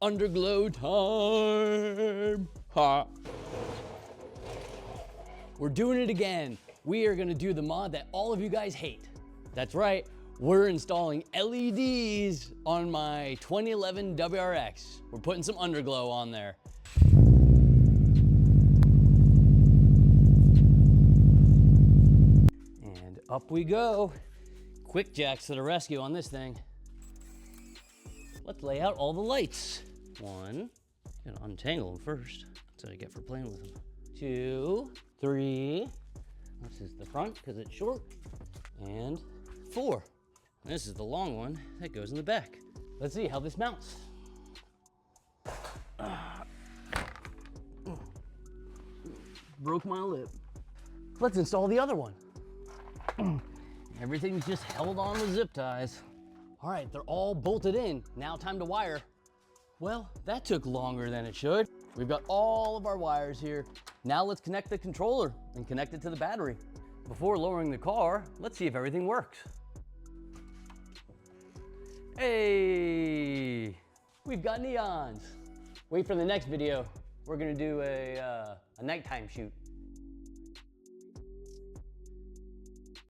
Underglow time. Ha. We're doing it again. We are gonna do the mod that all of you guys hate. That's right, we're installing LEDs on my 2011 WRX. We're putting some Underglow on there. And up we go. Quick jacks to the rescue on this thing. Let's lay out all the lights. One, gotta untangle them first. That's what I get for playing with them. 2, 3, this is the front because it's short, and 4. This is the long one that goes in the back. Let's see how this mounts. Broke my lip. Let's install the other one. Everything's just held on with zip ties. All right, they're all bolted in. Now time to wire. Well, that took longer than it should. We've got all of our wires here. Now let's connect the controller and connect it to the battery. Before lowering the car, let's see if everything works. Hey, we've got neons. Wait for the next video. We're gonna do a nighttime shoot.